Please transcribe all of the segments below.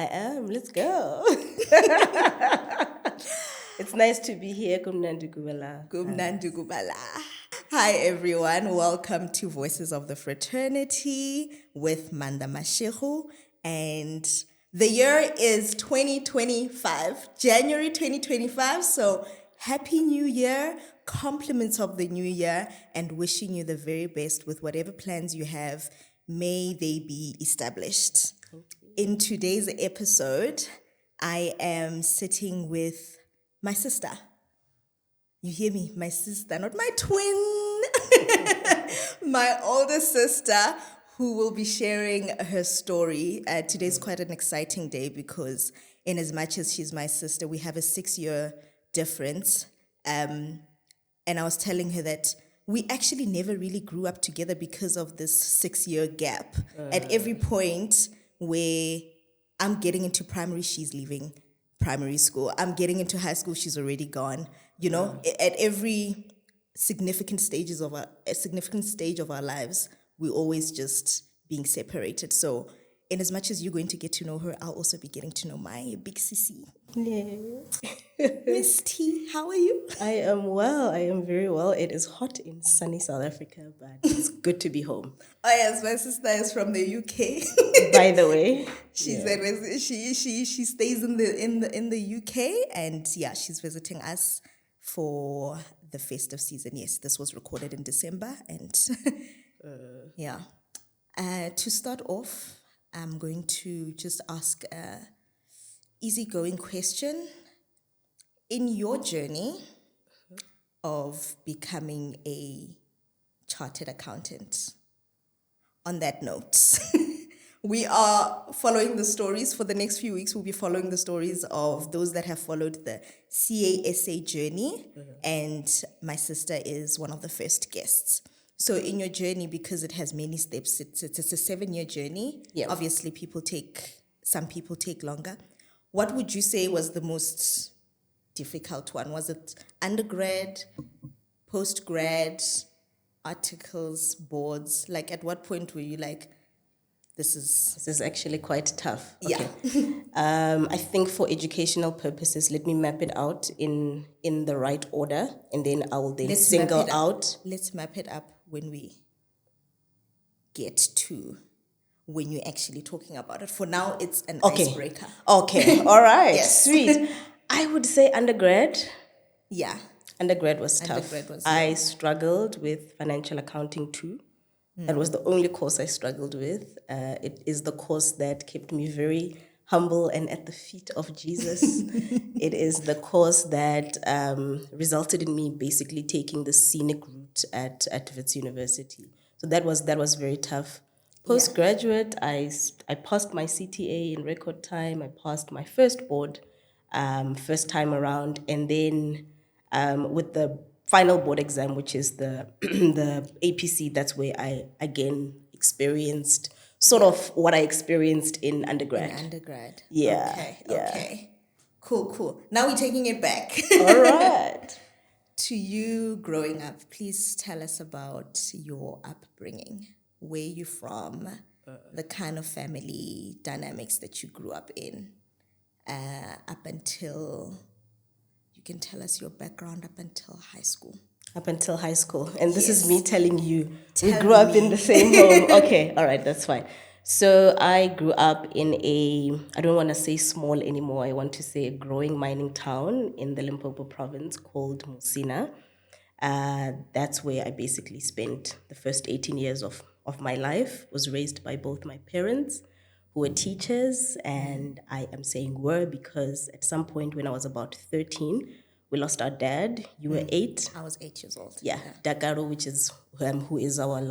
I am. Let's go. It's nice to be here. Kumnandi Kubala. Kumnandi Gubala. Hi everyone, welcome to Voices of the Fraternity with Manda Mashihu. And the year is 2025, January 2025. So happy new year, compliments of the new year, and wishing you the very best with whatever plans you have. May they be established. In today's episode, I am sitting with my sister. You hear me? My sister, not my twin. My older sister, who will be sharing her story. Today's quite an exciting day because in as much as she's my sister, we have a 6-year difference. And I was telling her that we actually never really grew up together because of this 6-year gap. At every point where I'm getting into primary, she's leaving primary school. I'm getting into high school, she's already gone. You know, at every significant stage of our lives, we're always just being separated. So in as much as you're going to get to know her, I'll also be getting to know my big sissy. Yeah. Miss T, how are you? I am well. I am very well. It is hot in sunny South Africa, but it's good to be home. Oh yes, my sister is from the UK. By the way, she stays in the UK, and yeah, she's visiting us for the festive season. Yes, this was recorded in December, and yeah. To start off, I'm going to just ask a easygoing question. In your journey of becoming a chartered accountant, on that note, we are following the stories for the next few weeks. We'll be following the stories of those that have followed the CASA journey, and my sister is one of the first guests. So in your journey, because it has many steps, it's a 7-year journey. Yeah. Obviously, some people take longer. What would you say was the most difficult one? Was it undergrad, post-grad, articles, boards? Like, at what point were you like, this is actually quite tough. Yeah. I think for educational purposes, let me map it out in the right order, and then I will then single out. Let's map it up when we get to when you're actually talking about it. For now, it's an icebreaker. Okay, all right, Yes. Sweet. I would say undergrad. Yeah. Undergrad was tough. I struggled with financial accounting too. That was the only course I struggled with. It is the course that kept me very humble and at the feet of Jesus. It is the course that resulted in me basically taking the scenic route at Wits University. So that was very tough. Postgraduate, I passed my CTA in record time. I passed my first board, first time around, and then with the final board exam, which is the the APC, that's where I again experienced sort of what I experienced in undergrad. Yeah. Okay. Cool. Now we're taking it back. All right. To you growing up, please tell us about your upbringing. Where you from, the kind of family dynamics that you grew up in, up until, you can tell us your background up until high school. Up until high school. And this is me Yes. telling you, we grew up in the same home. Okay, all right, that's fine. So I grew up in I don't want to say small anymore, I want to say a growing mining town in the Limpopo province called Musina. That's where I basically spent the first 18 years of my life. Was raised by both my parents, who were teachers, and I am saying were because at some point when I was about 13, we lost our dad. You were 8. I was 8 years old. Yeah. Dagaro, which is who is our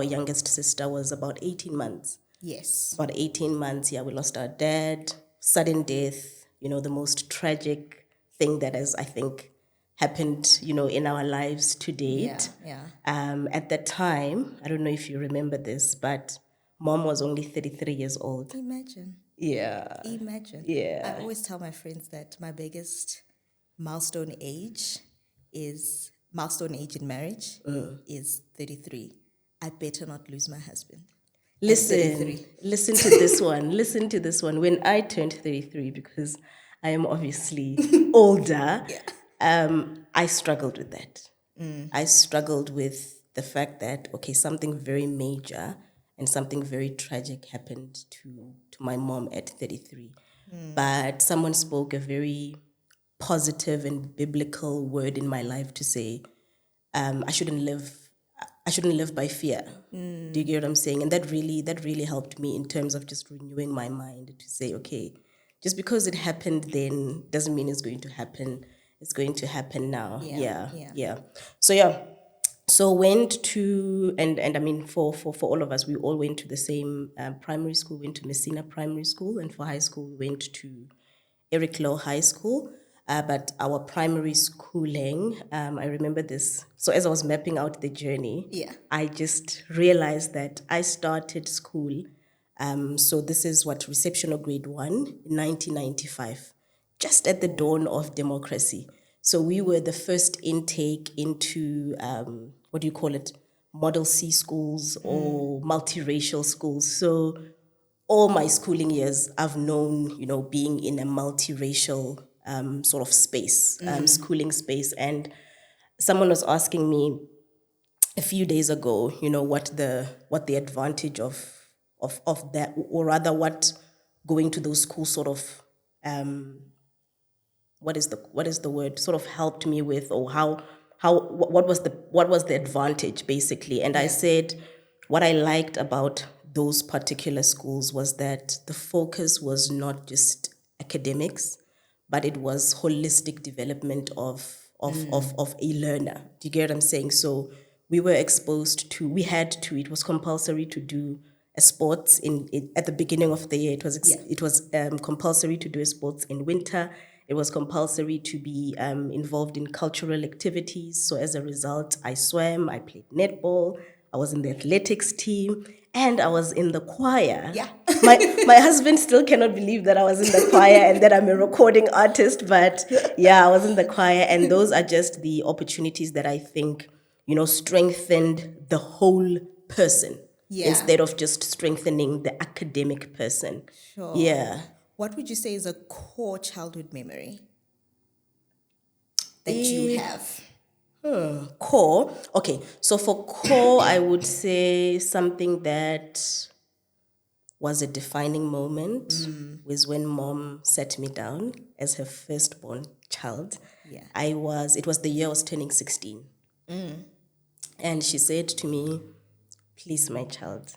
youngest sister, was about 18 months. Yes. About 18 months, yeah, we lost our dad. Sudden death, the most tragic thing that has, I think, happened, in our lives to date. Yeah. At that time, I don't know if you remember this, but Mom was only 33 years old. Imagine. Yeah. I always tell my friends that my biggest milestone age in marriage is 33. I better not lose my husband. Listen to this one. Listen to this one. When I turned 33, because I am obviously older, I struggled with that. I struggled with the fact that, okay, something very major and something very tragic happened to my mom at 33. But someone spoke a very positive and biblical word in my life to say, I shouldn't live by fear. Do you get what I'm saying? And that really helped me in terms of just renewing my mind to say, okay, just because it happened then doesn't mean it's going to happen. It's going to happen now. Yeah. So yeah. So went to and I mean for all of us, we all went to the same primary school. Went to Messina Primary School, and for high school we went to Eric Low High School. But our primary schooling, I remember this. So as I was mapping out the journey, I just realized that I started school. So this is what, reception of grade 1 in 1995, just at the dawn of democracy. So we were the first intake into, what do you call it, Model C schools or multiracial schools. So all my schooling years, I've known, being in a multiracial sort of space, schooling space. And someone was asking me a few days ago, what the advantage of that, or rather, what going to those schools sort of what is the word, sort of helped me with, or what was the advantage basically. And I said what I liked about those particular schools was that the focus was not just academics, but it was holistic development of a learner. Do you get what I'm saying? So it was compulsory to do a sports at the beginning of the year. It was compulsory to do a sports in winter. It was compulsory to be involved in cultural activities. So as a result, I swam, I played netball, I was in the athletics team, and I was in the choir. Yeah. My husband still cannot believe that I was in the choir and that I'm a recording artist, but yeah, I was in the choir, and those are just the opportunities that I think, strengthened the whole person instead of just strengthening the academic person. Sure. Yeah. What would you say is a core childhood memory that you have? Core. Okay, so for core, I would say something that was a defining moment was when mom sat me down as her firstborn child. Yeah. It was the year I was turning 16. And she said to me, please, my child,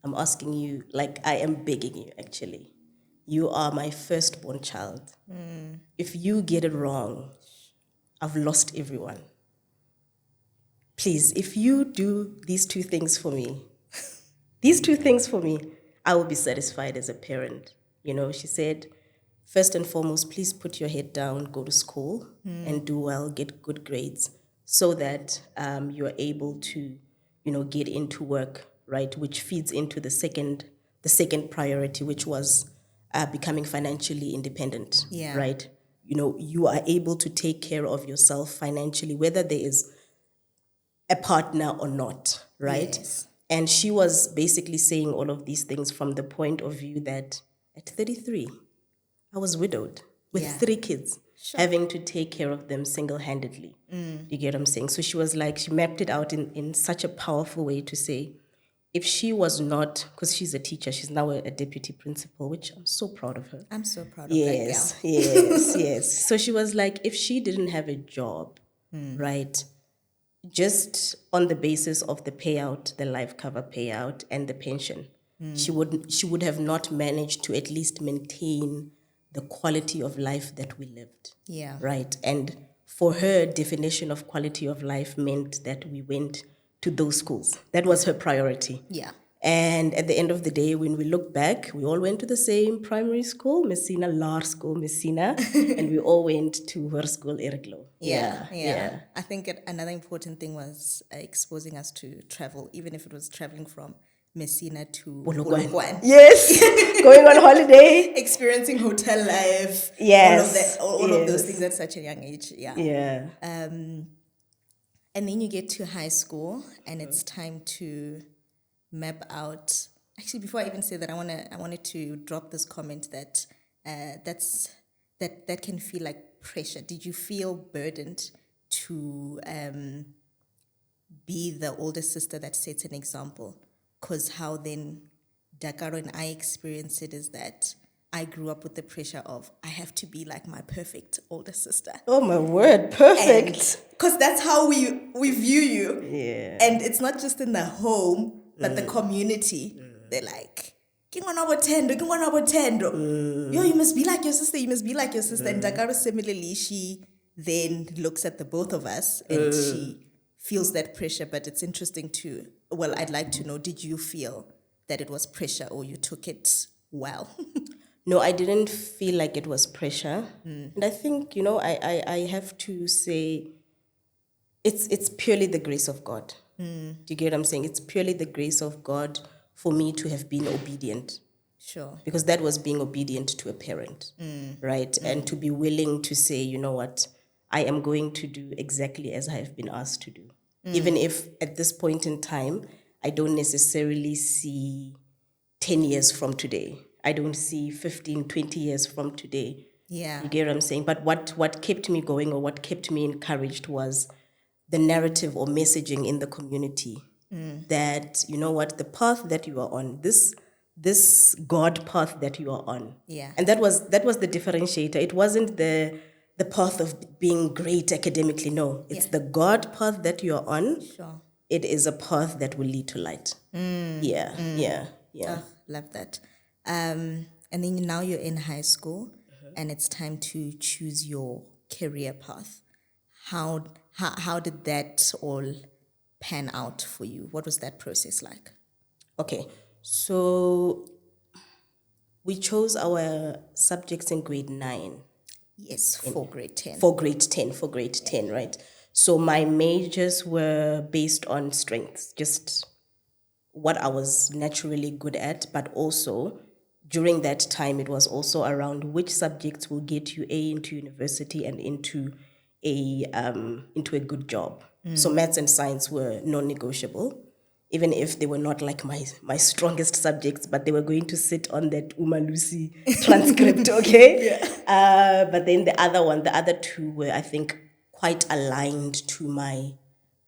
I'm asking you, like I am begging you actually. You are my firstborn child. If you get it wrong, I've lost everyone. Please, if you do these two things for me, I will be satisfied as a parent. She said, first and foremost, please put your head down, go to school, and do well, get good grades, so that you are able to, get into work, right? Which feeds into the second priority, which was becoming financially independent, Yeah. right? You are able to take care of yourself financially, whether there is a partner or not, right? Yes. And she was basically saying all of these things from the point of view that at 33, I was widowed with 3 kids, having to take care of them single-handedly. Do you get what I'm saying? So she mapped it out in such a powerful way to say, if she was not, because she's a teacher, she's now a deputy principal, which I'm so proud of her. I'm so proud of Yes, that gal. yes. So she was like, if she didn't have a job, right, just on the basis of the payout, the life cover payout, and the pension, she would have not managed to at least maintain the quality of life that we lived. Yeah. Right. And for her, definition of quality of life meant that we went to those schools. That was her priority. Yeah. And at the end of the day, when we look back, we all went to the same primary school, Messina, Laar School, Messina, and we all went to her school, Eriklo. Yeah. I think another important thing was exposing us to travel, even if it was traveling from Messina to Polokwane. Yes, going on holiday. Experiencing hotel life. Yes. All of those things at such a young age. Yeah. Yeah. And then you get to high school and it's time to map out Actually, before I even say that, I wanted to drop this comment that that can feel like pressure. Did you feel burdened to be the older sister that sets an example? Because how then Dakaro and I experience it is that I grew up with the pressure of I have to be like my perfect older sister. Oh my word, perfect. Because that's how we view you. Yeah. And it's not just in the home, but the community. They're like, Thendo. Yo, you must be like your sister, you must be like your sister. And Dakaro similarly, she then looks at the both of us and she feels that pressure. But it's interesting to, well, I'd like to know, did you feel that it was pressure or you took it well? No, I didn't feel like it was pressure. And I think, I have to say it's purely the grace of God. Do you get what I'm saying? It's purely the grace of God for me to have been obedient. Sure. Because that was being obedient to a parent, right? And to be willing to say, you know what, I am going to do exactly as I have been asked to do. Even if at this point in time, I don't necessarily see 10 years from today. I don't see 15, 20 years from today. Yeah. You get what I'm saying? But what kept me going or what kept me encouraged was the narrative or messaging in the community that, you know what, the path that you are on, this God path that you are on. Yeah. And that was the differentiator. It wasn't the path of being great academically. No, it's the God path that you are on. Sure. It is a path that will lead to light. Yeah. Oh, love that. And then now you're in high school and it's time to choose your career path. How did that all pan out for you? What was that process like? Okay, so we chose our subjects in grade 9. Yes, for grade 10. For grade 10, right? So my majors were based on strengths, just what I was naturally good at, but also during that time, it was also around which subjects will get you into university and into a good job. So maths and science were non-negotiable, even if they were not like my strongest subjects, but they were going to sit on that Uma Lucy transcript, okay? But then the other two were, I think, quite aligned to my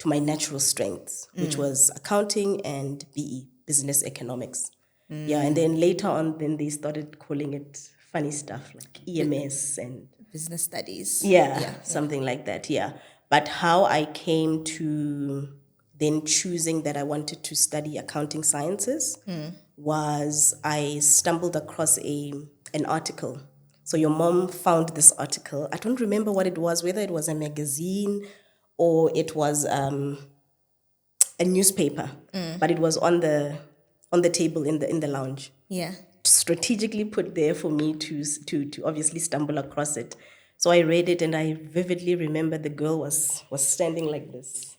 natural strengths, which was accounting and BE, business economics. Yeah, and then later on, then they started calling it funny stuff like EMS and business studies. Something like that, yeah. But how I came to then choosing that I wanted to study accounting sciences was I stumbled across an article. So your mom found this article. I don't remember what it was, whether it was a magazine or it was a newspaper, but it was on the table in the lounge. Yeah. Strategically put there for me to obviously stumble across it. So I read it and I vividly remember the girl was standing like this.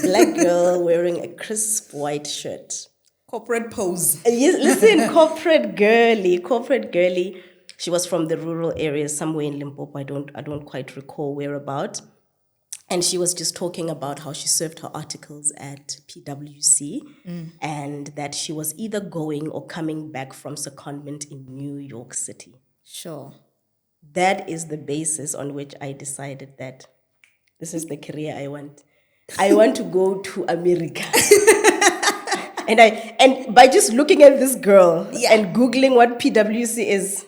Black girl wearing a crisp white shirt. Corporate pose. Yes, listen, corporate girly. She was from the rural areas somewhere in Limpopo. I don't quite recall whereabout. And she was just talking about how she served her articles at PwC and that she was either going or coming back from secondment in New York City. Sure. That is the basis on which I decided that this is the career I want. I want to go to America. and by just looking at this girl and Googling what PwC is,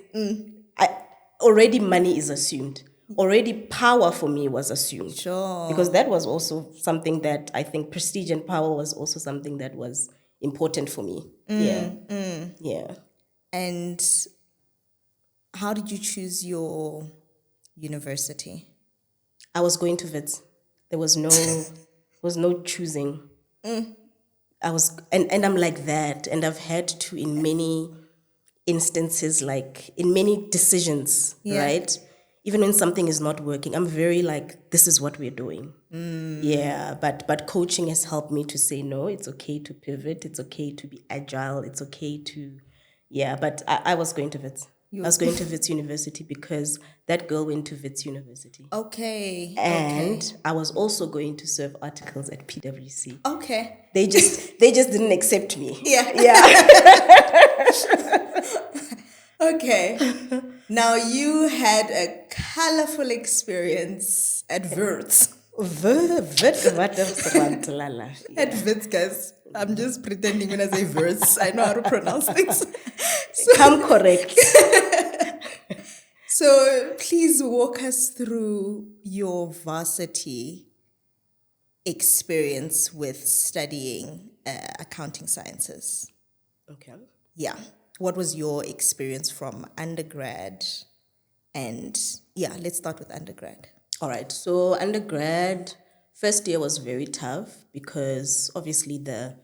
already money is assumed. Already power for me was assumed. Sure. Because that was also something that I think prestige and power was also something that was important for me. Yeah. And how did you choose your university? I was going to Wits. There was no choosing. I was and I'm like that, and I've had to in many instances, like in many decisions, right? Even when something is not working, I'm very like, this is what we're doing. Yeah, but coaching has helped me to say, no, it's okay to pivot. It's okay to be agile. It's okay to, but I was going to Wits. I was going to Wits University because that girl went to Wits University. Okay. And I was also going to serve articles at PwC. Okay. They just didn't accept me. Yeah. Okay. Now you had a colorful experience at Wits. At Wits, guys. I'm just pretending when I say Wits, I know how to pronounce things. Come correct. So please walk us through your varsity experience with studying accounting sciences. Okay. Yeah. What was your experience from undergrad? And yeah, let's start with undergrad. All right. So undergrad, first year was very tough because obviously the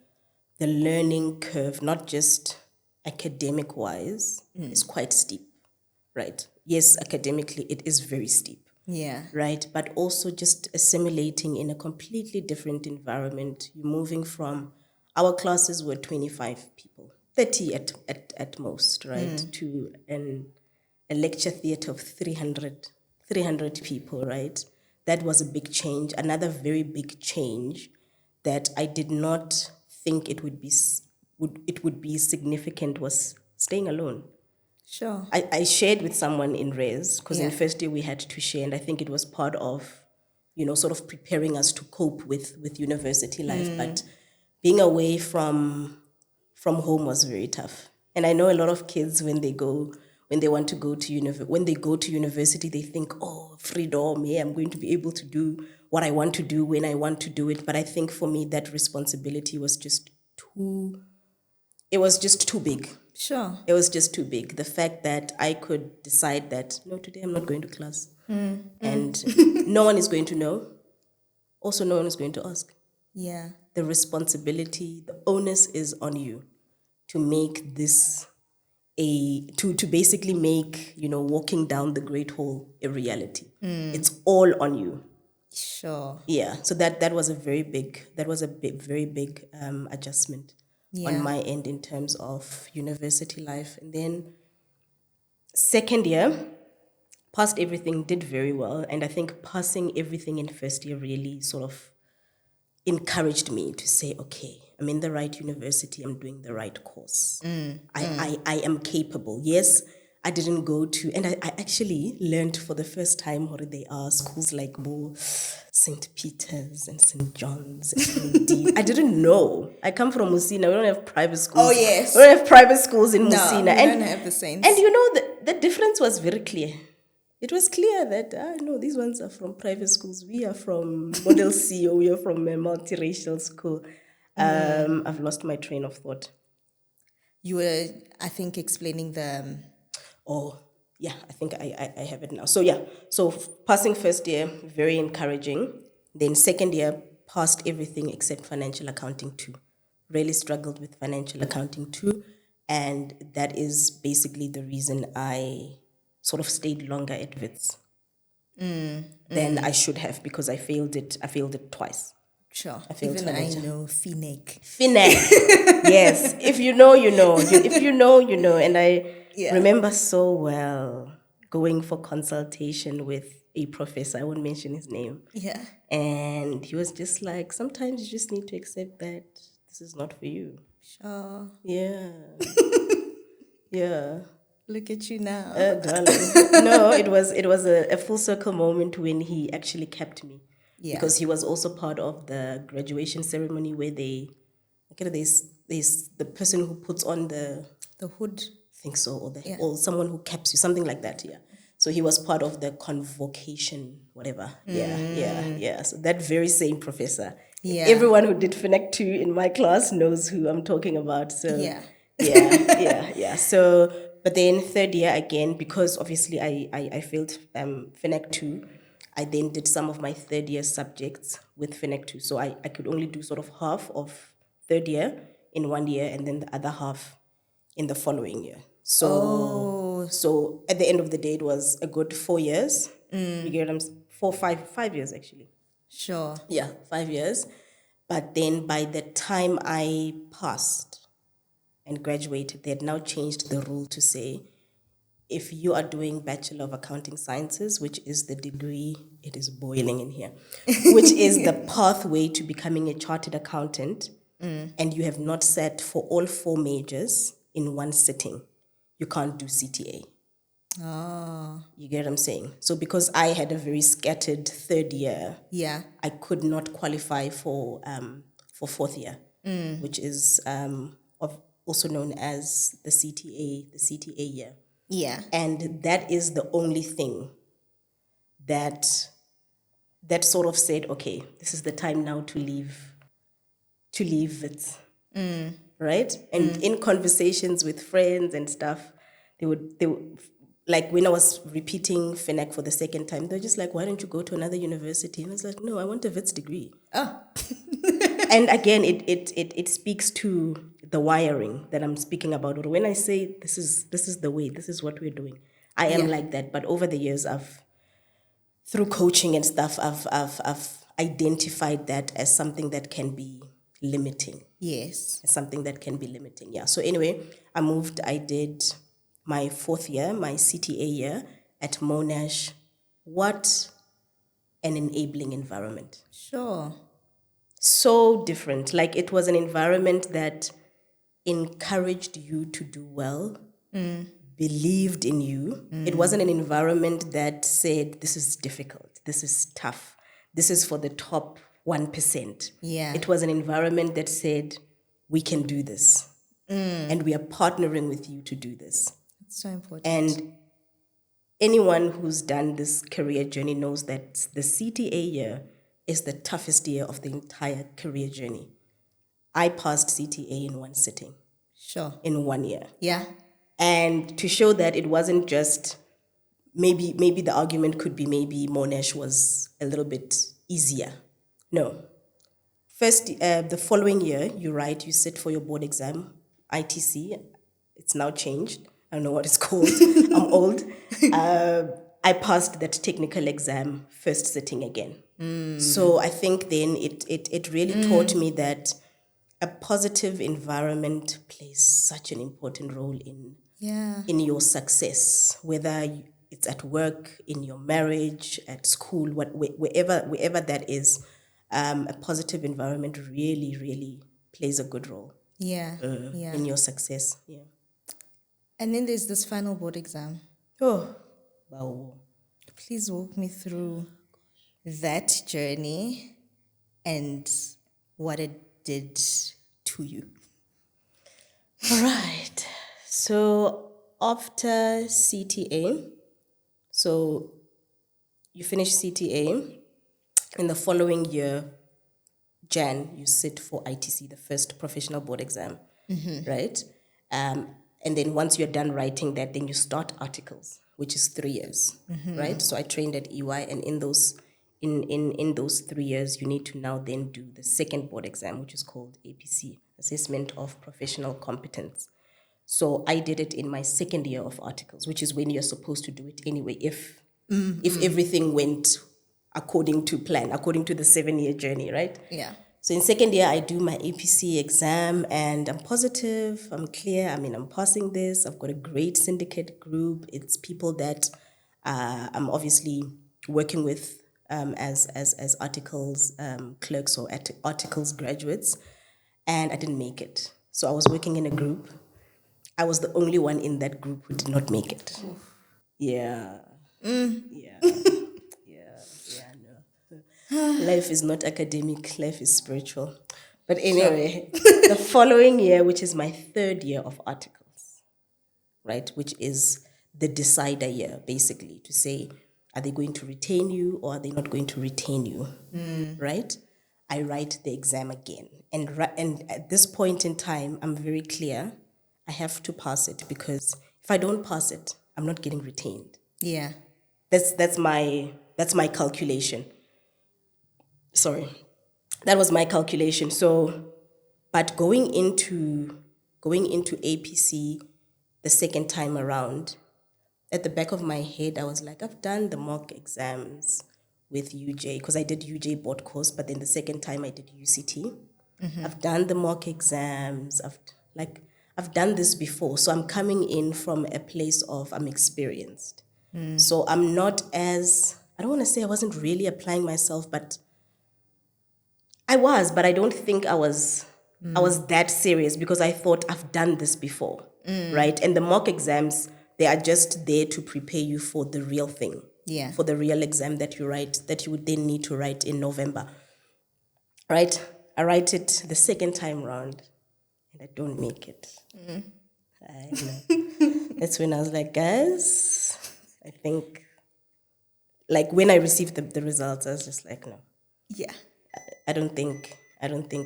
learning curve, not just academic wise, is quite steep, right? Yes, academically it is very steep. Yeah. Right, but also just assimilating in a completely different environment. You're moving from, our classes were 25 people, 30 at most, right, to a lecture theatre of 300 people, right? That was a big change. Another very big change that I did not think it would be significant was staying alone. Sure. I shared with someone in res because in Yeah. first year we had to share, and I think it was part of, sort of preparing us to cope with university life. But being away from home was very tough. And I know a lot of kids when they want to go to when they go to university, they think, oh, freedom, yeah, I'm going to be able to do what I want to do when I want to do it. But I think for me that responsibility was just too big. Sure. It was just too big. The fact that I could decide that, no, today I'm not going to class. And no one is going to know. Also, no one is going to ask. Yeah. The responsibility, the onus is on you to make this to basically make, walking down the Great Hall a reality. It's all on you. Sure. Yeah. So that was a very very big adjustment on my end in terms of university life. And then second year, passed everything, did very well. And I think passing everything in first year really sort of encouraged me to say, okay, I'm in the right university, I'm doing the right course. I am capable. Yes, I didn't go to, and I actually learned for the first time how they are schools like St. Peter's and St. John's and I didn't know. I come from Musina. We don't have private schools. Oh, yes. We don't have private schools in Musina. No, we don't have the same. And the difference was very clear. It was clear that, no, these ones are from private schools. We are from Model C, or we are from a multiracial school. I've lost my train of thought. You were, I think, explaining the... Oh, yeah, I think I have it now. So, yeah, passing first year, very encouraging. Then second year, passed everything except financial accounting 2. Really struggled with financial accounting 2. And that is basically the reason I sort of stayed longer at Wits than I should have, because I failed it twice. Sure. I failed Even I financial. know FINEC. Yes. If you know, you know. If you know, you know. And I Yeah. remember so well going for consultation with a professor. I won't mention his name. Yeah. And he was just like, sometimes you just need to accept that this is not for you. Sure. Yeah. Yeah. Look at you now. Darling. No, it was a full circle moment when he actually kept me. Yeah. Because he was also part of the graduation ceremony where there's the person who puts on the hood. I think so, or someone who caps you, something like that, yeah. So he was part of the convocation, whatever. Yeah. So that very same professor. Yeah. Everyone who did FINEC 2 in my class knows who I'm talking about. So yeah. So, but then third year again, because obviously I failed FINEC 2, I then did some of my third year subjects with FINEC 2. So I could only do sort of half of third year in 1 year and then the other half in the following year. So at the end of the day, it was a good 4 years. You get what I'm 5 years actually. Sure. Yeah, 5 years. But then by the time I passed and graduated, they had now changed the rule to say, if you are doing Bachelor of Accounting Sciences, which is the degree, it is boiling in here, which is the pathway to becoming a chartered accountant, and you have not sat for all 4 majors in one sitting, you can't do CTA. Oh. You get what I'm saying? So because I had a very scattered third year, Yeah. I could not qualify for fourth year, which is also known as the CTA year. Yeah. And that is the only thing that sort of said, okay, this is the time now to leave it. Right? And in conversations with friends and stuff, they would like when I was repeating FINAC for the second time, they're just like, why don't you go to another university? And I was like, no, I want a WITS degree. Oh. And again, it speaks to the wiring that I'm speaking about. Or when I say this is the way, this is what we're doing. I am like that. But over the years, through coaching and stuff, I've identified that as something that can be limiting. Yes. As something that can be limiting. Yeah. So anyway, I did my fourth year, my CTA year at Monash. What an enabling environment. Sure. So different. Like it was an environment that encouraged you to do well, believed in you. It wasn't an environment that said, this is difficult, this is tough, this is for the top 1%. Yeah. It was an environment that said, we can do this. And we are partnering with you to do this. It's so important. And anyone who's done this career journey knows that the CTA year is the toughest year of the entire career journey. I passed CTA in one sitting. Sure. In 1 year. Yeah. And to show that it wasn't just, maybe the argument could be maybe Monash was a little bit easier. No. First, the following year, you sit for your board exam, ITC. It's now changed. I don't know what it's called. I'm old. I passed that technical exam first sitting again. So I think then it really taught me that a positive environment plays such an important role in your success, whether it's at work, in your marriage, at school, wherever that is. A positive environment really, really plays a good role in your success. Yeah. And then there's this final board exam. Oh, wow. Please walk me through that journey and what it did to you. All right. So after CTA, so you finish CTA, in the following year, Jan, you sit for ITC, the first professional board exam, right? And then once you're done writing that, then you start articles, which is 3 years, right? So I trained at EY, and in those 3 years, you need to now then do the second board exam, which is called APC, Assessment of Professional Competence. So I did it in my second year of articles, which is when you're supposed to do it anyway, if everything went according to plan, according to the 7-year journey, right? Yeah. So in second year, I do my APC exam, and I'm positive, I'm clear. I mean, I'm passing this. I've got a great syndicate group. It's people that I'm obviously working with as articles clerks or articles graduates, and I didn't make it. So I was working in a group. I was the only one in that group who did not make it. Yeah. Yeah. Life is not academic, life is spiritual. But anyway, the following year, which is my third year of articles, right, which is the decider year, basically, to say, are they going to retain you or are they not going to retain you, right? I write the exam again. And at this point in time, I'm very clear, I have to pass it, because if I don't pass it, I'm not getting retained. Yeah. That's my calculation. Sorry, that was my calculation. So, but going into APC the second time around, at the back of my head, I was like, I've done the mock exams with UJ, because I did UJ board course, but then the second time I did UCT. I've done the mock exams. I've done this before, so I'm coming in from a place of I'm experienced. So I'm not as, I don't want to say I wasn't really applying myself, but I was, but I don't think I was that serious, because I thought I've done this before. right? And the mock exams, they are just there to prepare you for the real thing, Yeah. for the real exam that you write, that you would then need to write in November, right? I write it the second time round, and I don't make it. I know. That's when I was like, guys, I think, like when I received the results, I was just like, no, Yeah. I don't think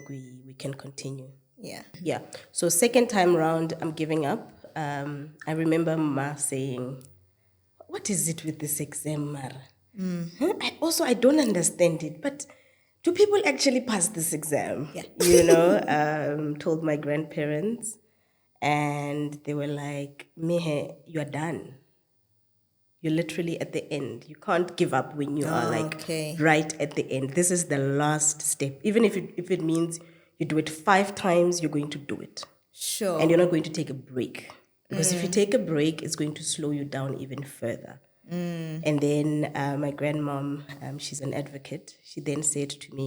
we can continue. Yeah. Yeah. So second time round, I'm giving up. I remember Ma saying, "What is it with this exam, Mara? Huh? I don't understand it. But do people actually pass this exam?" Yeah. Told my grandparents, and they were like, "Mehe, you are done. You're literally at the end. You can't give up when you are like Okay. right at the end. This is the last step. Even if it means you do it 5 times, you're going to do it. Sure. And you're not going to take a break. Because if you take a break, it's going to slow you down even further." And then my grandmom, she's an advocate. She then said to me,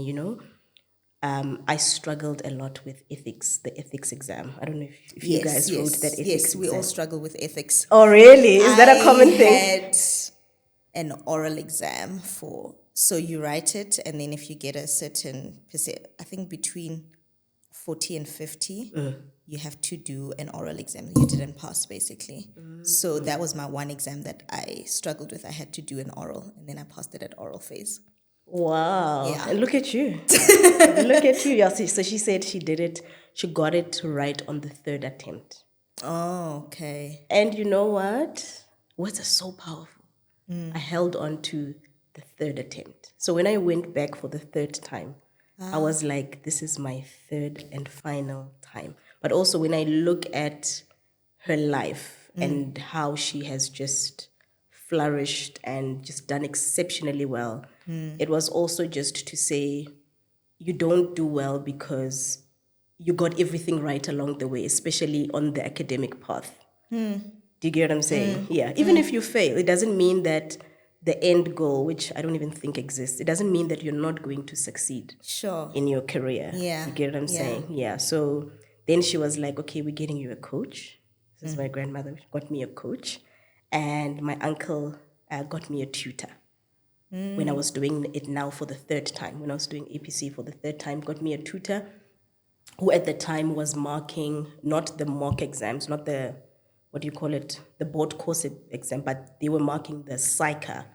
I struggled a lot with ethics, the ethics exam. I don't know if you guys wrote that ethics we all exam. struggle with ethics. Oh, really? Is that a common I thing? had an oral exam so you write it, and then if you get a certain percent, I think between 40 and 50, you have to do an oral exam. You didn't pass, basically. So that was my one exam that I struggled with. I had to do an oral, and then I passed it at oral phase. Wow. Yeah. And look at you. Look at you. Yeah, so she said she got it right on the third attempt. Oh, okay. And you know what? Words are so powerful. I held on to the third attempt. So when I went back for the third time, I was like, this is my third and final time. But also when I look at her life and how she has just flourished and just done exceptionally well, it was also just to say, you don't do well because you got everything right along the way, especially on the academic path. Do you get what I'm saying? Yeah. Even if you fail, it doesn't mean that the end goal, which I don't even think exists, it doesn't mean that you're not going to succeed Sure. in your career. Yeah. You get what I'm saying? Yeah. So then she was like, okay, we're getting you a coach. This is my grandmother got me a coach. And my uncle got me a tutor. When I was doing it now for the third time, when I was doing APC for the third time, got me a tutor who at the time was marking not the mock exams, not the, what do you call it, the board course exam, but they were marking the PSYCHA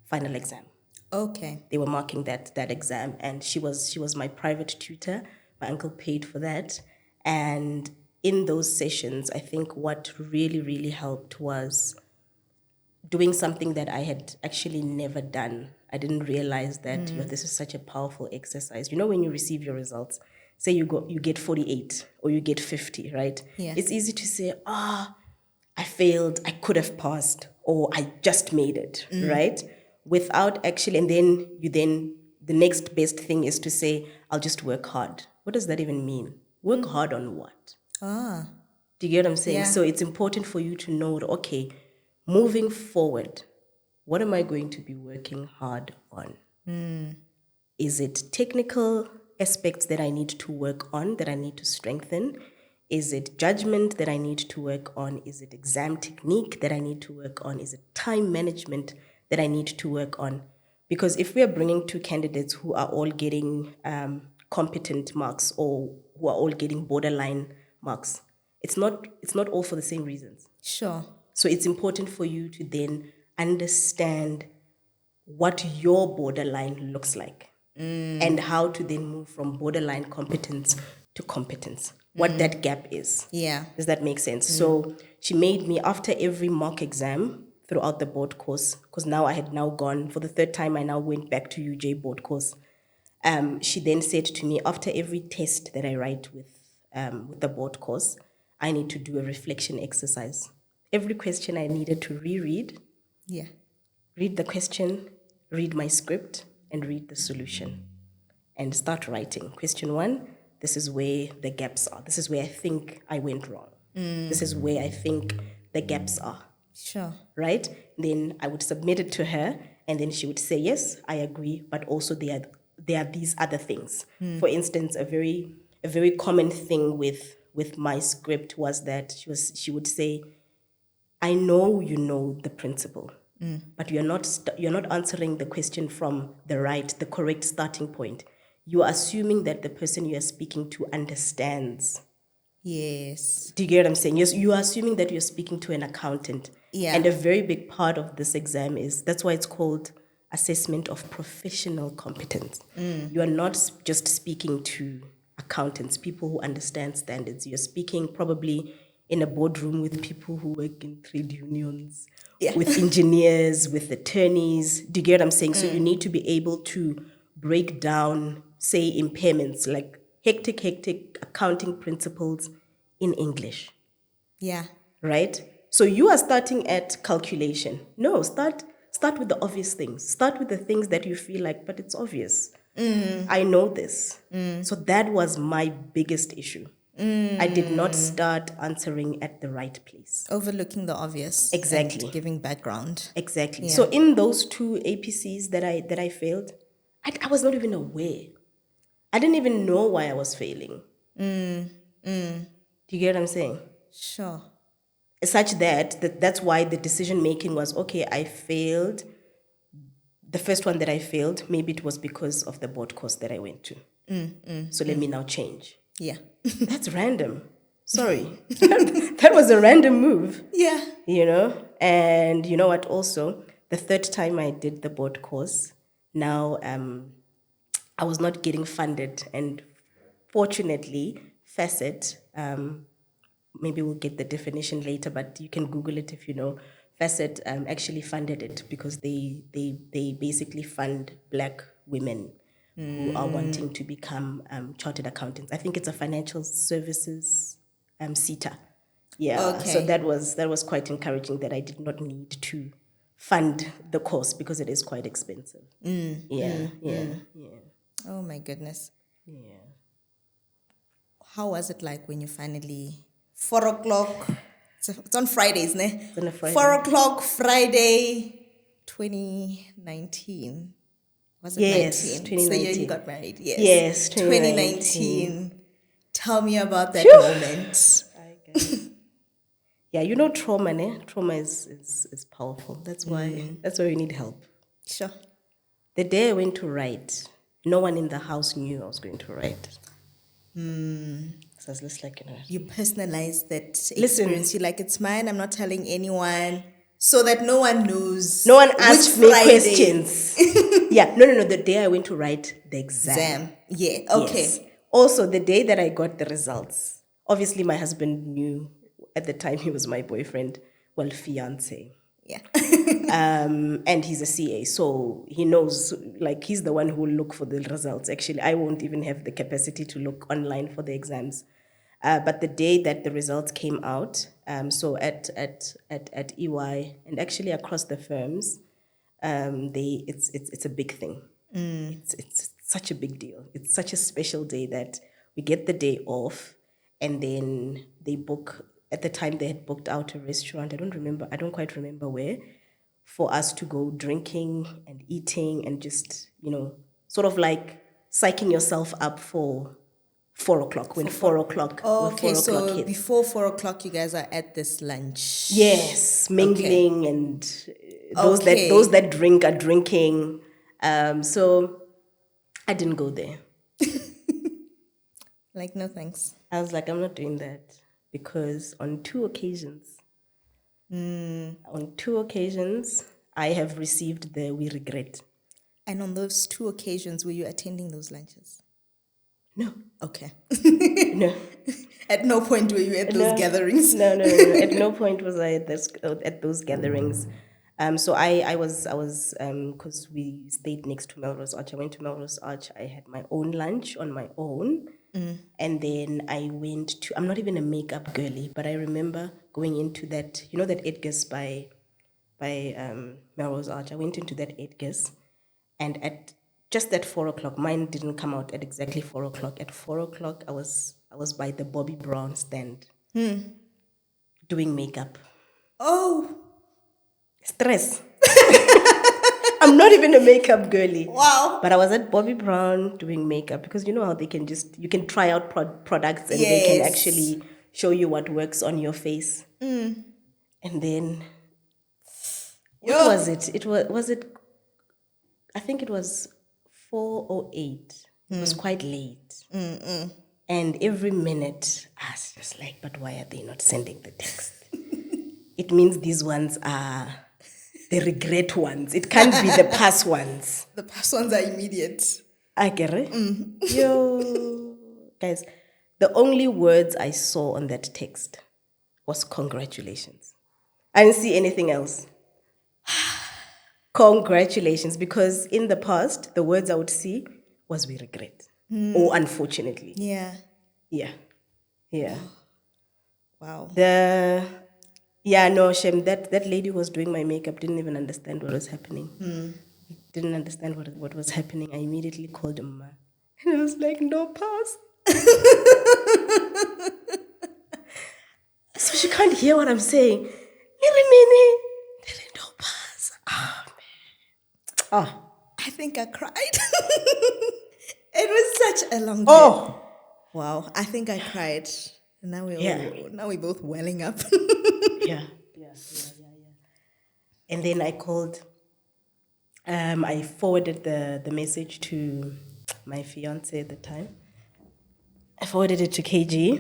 final exam. Okay. They were marking that exam, and she was my private tutor. My uncle paid for that, and in those sessions, I think what really really helped was doing something that I had actually never done. I didn't realize that this is such a powerful exercise. You know, when you receive your results, say you get 48 or you get 50, right? Yeah. It's easy to say, I failed, I could have passed, or I just made it, right? Without actually, and then the next best thing is to say, I'll just work hard. What does that even mean? Work hard on what? Do you get what I'm saying? Yeah. So it's important for you to know, okay, moving forward, what am I going to be working hard on? Is it technical aspects that I need to work on, that I need to strengthen? Is it judgment that I need to work on? Is it exam technique that I need to work on? Is it time management that I need to work on? Because if we are bringing two candidates who are all getting competent marks or who are all getting borderline marks, it's not all for the same reasons. Sure. So it's important for you to then understand what your borderline looks like and how to then move from borderline competence to competence, what that gap is. Yeah. Does that make sense? So she made me, after every mock exam throughout the board course, because now I had now gone, for the third time I now went back to UJ board course. She then said to me, after every test that I write with the board course, I need to do a reflection exercise. Every question I needed to reread, Yeah. read the question, read my script, and read the solution. And start writing. Question 1, this is where the gaps are. This is where I think I went wrong. This is where I think the gaps are. Sure. Right? Then I would submit it to her, and then she would say, yes, I agree, but also there are these other things. For instance, a very common thing with with my script was that she would say, I know you know the principle, but you're not answering the question from the correct starting point. You are assuming that the person you are speaking to understands. Yes. Do you get what I'm saying? Yes, you are assuming that you're speaking to an accountant. Yeah. And a very big part of this exam that's why it's called assessment of professional competence. You are not just speaking to accountants, people who understand standards. You're speaking probably in a boardroom with people who work in trade unions, with engineers, with attorneys. Do you get what I'm saying? So you need to be able to break down, say, impairments, like hectic accounting principles in English. Yeah. Right? So you are starting at calculation. No, start with the obvious things. Start with the things that you feel like, but it's obvious. I know this. So that was my biggest issue. I did not start answering at the right place. Overlooking the obvious. Exactly. And giving background. Exactly. Yeah. So in those 2 APCs that I failed, I was not even aware. I didn't even know why I was failing. Do you get what I'm saying? Sure. Such that's why the decision making was, okay, I failed. The first one that I failed, maybe it was because of the board course that I went to. So let me now change. Yeah. That's random. Sorry. That was a random move. Yeah. And you know what also? The third time I did the board course, now I was not getting funded. And fortunately, Facet, maybe we'll get the definition later, but you can Google it if you know. Facet actually funded it because they basically fund Black women who are wanting to become chartered accountants. I think it's a financial services CETA. Yeah, Okay. so that was quite encouraging that I did not need to fund the course because it is quite expensive. Yeah. Oh my goodness. Yeah. How was it like when you finally 4:00? It's on Fridays, ne? It's on a Friday. 4:00 Friday, 2019. Was it Yes, 19? 2019. It's the year you got married. Yes. Yes, 2019. Tell me about that moment. Yeah, trauma, ne? Trauma is powerful. That's why we need help. Sure. The day I went to write, no one in the house knew I was going to write. So I was just like, You personalized that experience. You're like, it's mine. I'm not telling anyone, so that no one knows. No one asked me Friday. questions. Yeah, no. The day I went to write the exam. Yeah. Okay. Yes. Also, the day that I got the results. Obviously, my husband knew at the time. He was my boyfriend, well, fiance. Yeah. And he's a CA, so he knows, like, he's the one who will look for the results. Actually, I won't even have the capacity to look online for the exams. But the day that the results came out, so at EY and actually across the firms, it's a big thing. It's such a big deal. It's such a special day that we get the day off, and then they book. At the time, they had booked out a restaurant. I don't quite remember where, for us to go drinking and eating and just, sort of like psyching yourself up for 4:00 when 4:00. Oh, okay, when 4:00 so hits. before 4:00, you guys are at this lunch. Yes, mingling and those Okay. that drink are drinking. So I didn't go there. Like, no thanks. I was like, I'm not doing that because on 2 occasions, I have received the "we regret." And on those 2 occasions, were you attending those lunches? No. Okay. No. At no point were you at those gatherings? No. At no point was I at those gatherings. So I was because we stayed next to Melrose Arch. I went to Melrose Arch. I had my own lunch on my own, and then I went to. I'm not even a makeup girly, but I remember going into that. That Edgar's by Melrose Arch. I went into that Edgar's, and at 4:00, mine didn't come out at exactly 4:00. At 4:00, I was by the Bobby Brown stand doing makeup. Oh. Stress. I'm not even a makeup girly. Wow. But I was at Bobby Brown doing makeup because you know how you can try out products and they can Yes. actually show you what works on your face. And then, what was it? Was it, I think it was 4:08. It was quite late. And every minute, I was just like, but why are they not sending the text? It means these ones are the regret ones. It can't be the past ones. The past ones are immediate. I get it. Yo, guys, the only words I saw on that text was congratulations. I didn't see anything else. Congratulations, because in the past, the words I would see was we regret. Or unfortunately. Yeah. Yeah. Yeah. Wow. Shem, that lady who was doing my makeup didn't even understand what was happening. Didn't understand what was happening. I immediately called Mama. And I was like, no pass. So she can't hear what I'm saying. Nirimini, no pass. Oh, man. Oh. I think I cried. It was such a long day. Oh. Wow. I think I cried. Now we're both welling up. Yeah. And then I called. I forwarded the message to my fiance at the time. I forwarded it to KG,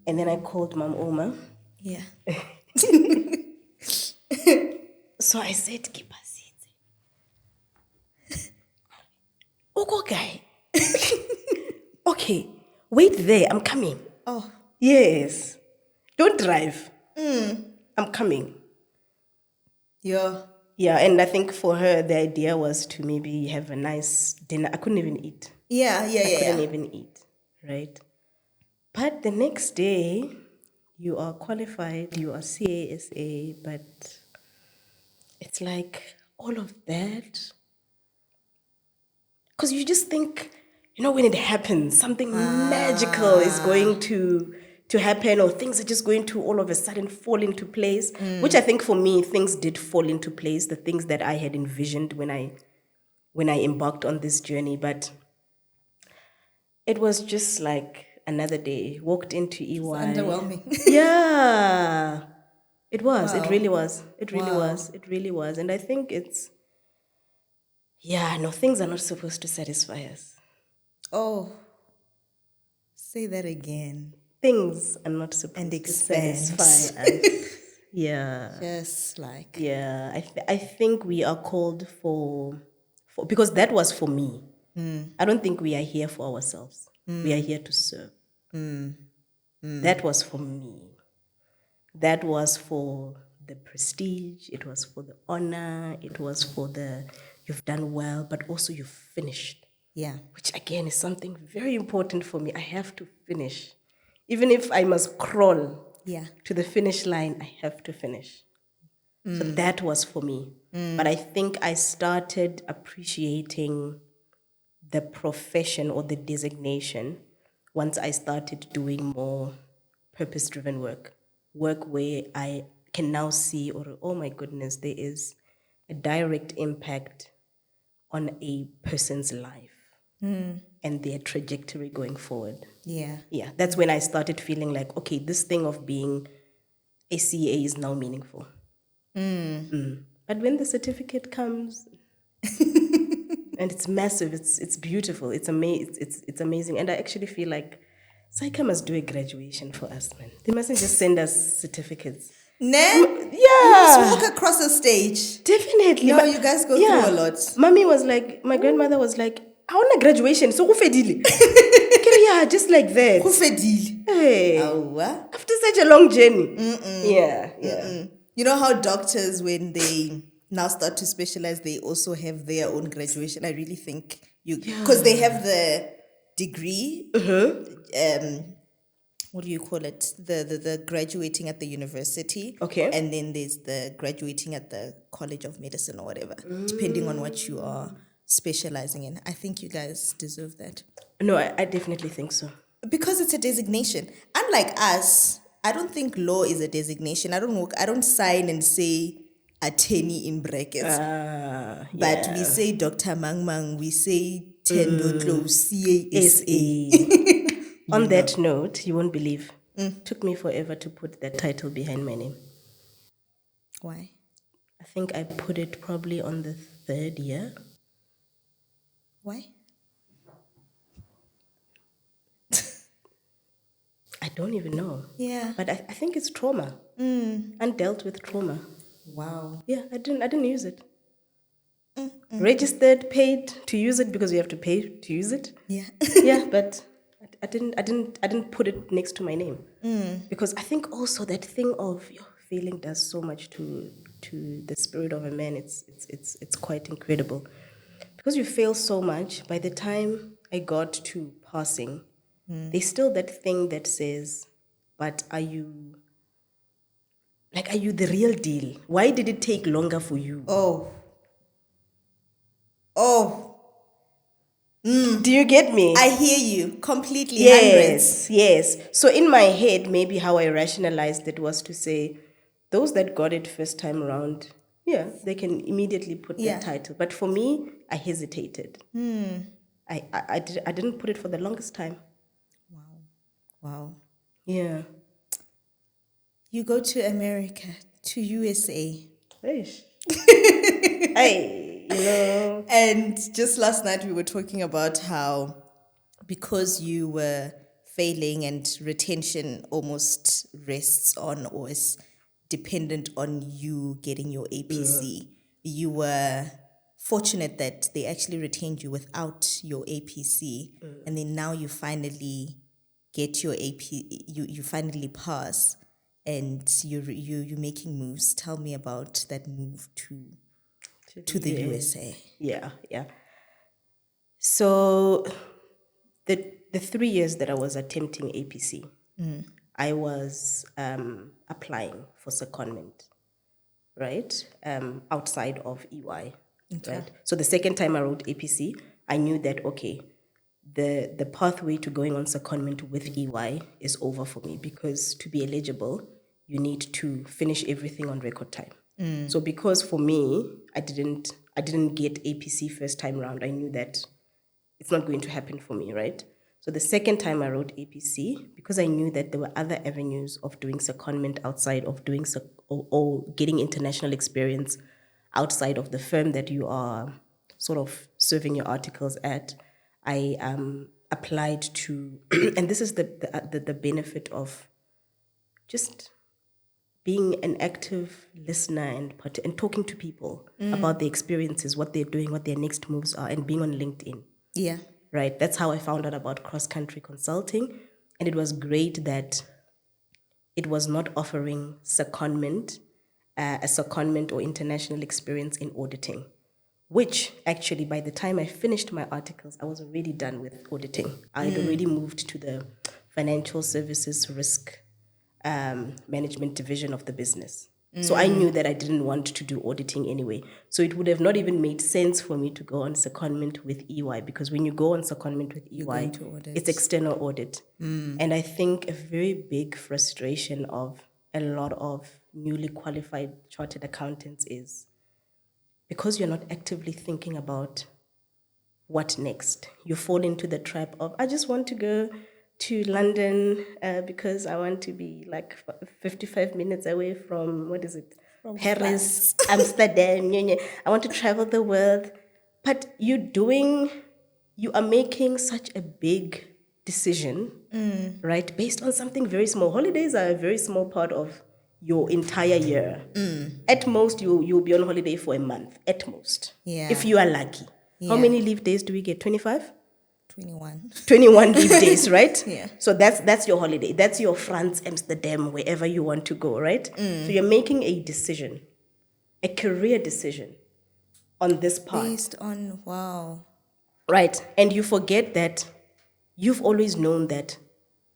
and then I called Mom Oma. Yeah. So I said, okay. Okay, wait there, I'm coming. Oh. Yes. Don't drive. I'm coming. Yeah. Yeah, and I think for her, the idea was to maybe have a nice dinner. I couldn't even eat. I couldn't even eat, right? But the next day, you are qualified, you are CASA, but it's like all of that. Because you just think, when it happens, something magical is going to happen, or things are just going to all of a sudden fall into place, which I think for me, things did fall into place, the things that I had envisioned when I embarked on this journey. But it was just like another day. Walked into EY. It's underwhelming. Yeah. It was. Wow. It really was. It really Wow. was. It really was. And I think things are not supposed to satisfy us. Oh. Say that again. Things are not supposed to satisfy us. Yeah. Just like. Yeah. I think we are called for because that was for me. I don't think we are here for ourselves. We are here to serve. That was for me. That was for the prestige. It was for the honor. It was for the you've done well, but also you've finished. Yeah. Which again is something very important for me. I have to finish. Even if I must crawl to the finish line, I have to finish. So that was for me. But I think I started appreciating the profession or the designation once I started doing more purpose-driven work where I can now see, oh my goodness, there is a direct impact on a person's life and their trajectory going forward. Yeah. Yeah, that's when I started feeling like, okay, this thing of being a CA is now meaningful. But when the certificate comes, and it's massive, it's beautiful, it's amazing, and I actually feel like Saika must do a graduation for us, man. They mustn't just send us certificates. Yeah. Yeah. You walk across the stage. Definitely. No, you guys go through a lot. Mommy was like, my grandmother was like, I want a graduation, so go fedile. Yeah, just like that. Who fedile? Hey. Oh, after such a long journey. Yeah. You know how doctors, when they now start to specialize, they also have their own graduation. I really think because they have the degree, what do you call it? The graduating at the university. Okay. And then there's the graduating at the College of Medicine or whatever, depending on what you are specializing in. I think you guys deserve that. No, I definitely think so. Because it's a designation. Unlike us, I don't think law is a designation. I don't sign and say attorney in brackets. But we say Dr. Mang Mang, we say Thendo CASA. On that note, you won't believe, Took me forever to put that title behind my name. Why? I think I put it probably on the 3rd year. Why? I don't even know. Yeah. But I think it's trauma. Undealt with trauma. Wow. Yeah, I didn't use it. Registered, paid to use it because you have to pay to use it. Yeah. Yeah, but I didn't put it next to my name. Because I think also that thing of your feeling does so much to the spirit of a man. It's quite incredible. Because you fail so much, by the time I got to passing, there's still that thing that says, but are you the real deal? Why did it take longer for you? Oh. Oh. Do you get me? I hear you completely. Hundreds. Yes. So in my head, maybe how I rationalized it was to say, those that got it first time around, yeah, they can immediately put Yeah. that title. But for me, I hesitated. I didn't put it for the longest time. Wow. Yeah. You go to America, to USA. Eish. Hey, And just last night we were talking about how because you were failing and retention almost rests on or is dependent on you getting your APC, you were fortunate that they actually retained you without your APC, and then now you finally get your you finally pass, and you're making moves. Tell me about that move to the USA. Yeah. So the 3 years that I was attempting APC, I was applying for secondment, right? Outside of EY, right? So the second time I wrote APC, I knew that, okay, the pathway to going on secondment with EY is over for me because to be eligible, you need to finish everything on record time. So because for me, I didn't get APC first time round, I knew that it's not going to happen for me, right? So the second time I wrote APC, because I knew that there were other avenues of doing secondment outside of doing or getting international experience outside of the firm that you are sort of serving your articles at, I applied to, and this is the benefit of just being an active listener and talking to people about their experiences, what they're doing, what their next moves are, and being on LinkedIn. Yeah. Right. That's how I found out about cross-country consulting. And it was great that it was not offering secondment, a secondment or international experience in auditing, which actually by the time I finished my articles, I was already done with auditing. I had already moved to the financial services risk management division of the business. So I knew that I didn't want to do auditing anyway. So it would have not even made sense for me to go on secondment with EY, because when you go on secondment with EY, it's external audit. And I think a very big frustration of a lot of newly qualified chartered accountants is because you're not actively thinking about what next, you fall into the trap of, I just want to go to London because I want to be like 55 minutes away from, what is it? From Paris, Amsterdam. I want to travel the world. But you are making such a big decision, right? Based on something very small. Holidays are a very small part of your entire year. At most, you'll be on holiday for a month, at most. Yeah. If you are lucky. How Yeah. many leave days do we get? 25? 21. 21 leave days, right? Yeah. So that's your holiday. That's your France, Amsterdam, wherever you want to go, right? So you're making a decision, a career decision on this part. Based on, wow. Right. And you forget that you've always known that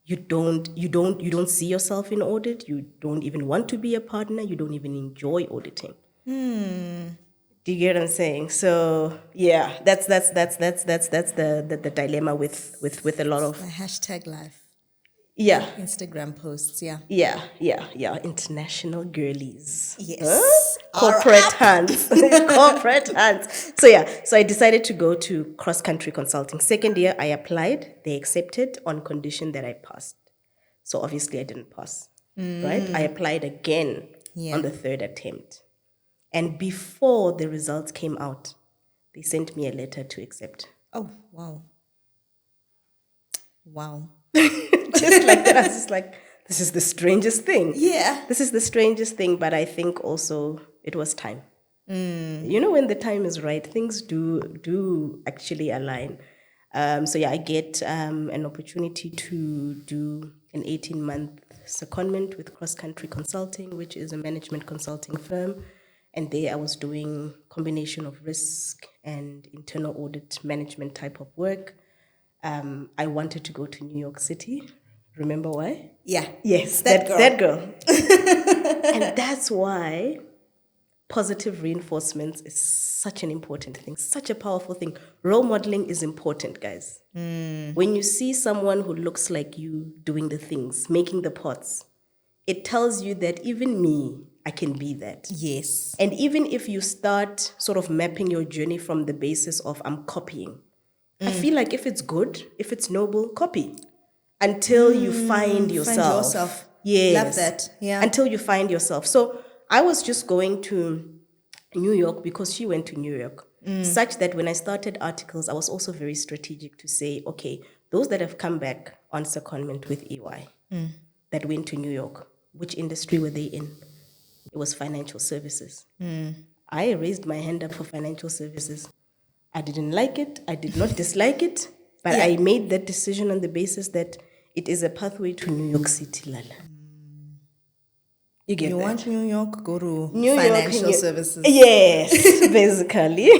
you don't see yourself in audit. You don't even want to be a partner. You don't even enjoy auditing. Do you get what I'm saying? So yeah, that's the dilemma with a lot of My hashtag life. yeah. Instagram posts, yeah. Yeah. International girlies. Yes. Corporate hands. Corporate hands. So yeah, so I decided to go to cross-country consulting. Second year, I applied. They accepted on condition that I passed. So obviously I didn't pass, right? I applied again Yeah. on the third attempt. And before the results came out, they sent me a letter to accept. Oh, wow. Wow. Just like that, I was just like, this is the strangest thing. Yeah. This is the strangest thing, but I think also it was time. You know, when the time is right, things do actually align. So yeah, I get an opportunity to do an 18-month secondment with Cross Country Consulting, which is a management consulting firm. And there I was doing combination of risk and internal audit management type of work. I wanted to go to New York City. Remember why? Yeah. Yes, That girl. That girl. And that's why positive reinforcement is such an important thing, such a powerful thing. Role modeling is important, guys. When you see someone who looks like you doing the things, making the pots, it tells you that even me, I can be that. Yes. And even if you start sort of mapping your journey from the basis of I'm copying, I feel like if it's good, if it's noble, copy until you find yourself. Find yourself. Yes. Love that. Yeah. Until you find yourself. So I was just going to New York because she went to New York, such that when I started articles, I was also very strategic to say, okay, those that have come back on secondment with EY that went to New York, which industry were they in? It was financial services. I raised my hand up for financial services. I didn't like it. I did not dislike it. But I made that decision on the basis that it is a pathway to New York City, Lala. You get You that? want New York, go to New financial York, services. Yes, basically.